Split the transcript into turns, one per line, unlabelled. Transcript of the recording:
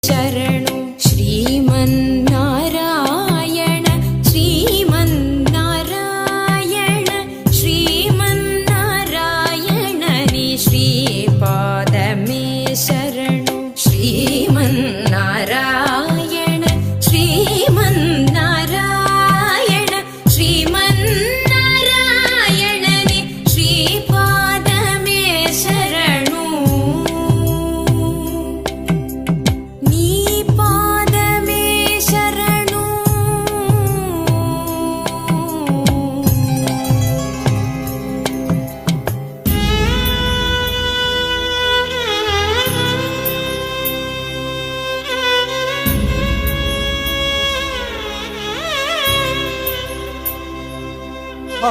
ಶರಣು ಶ್ರೀಮನ್ನಾರಾಯಣ ಶ್ರೀಮನ್ನಾರಾಯಣ ಶ್ರೀಮನ್ನಾರಾಯಣ ನೀ ಶ್ರೀಪಾದಮೇ ಶರಣು ಶ್ರೀಮನ್ನಾರಾಯಣ ಶ್ರೀಮನ್ನಾರಾಯಣ ಶ್ರೀಮನ್ನಾರಾಯಣ ನೀ ಶ್ರೀಪಾದಮೇ ಶರಣು ನೀ ಪಾದಮೇ ಶರಣು
ಆ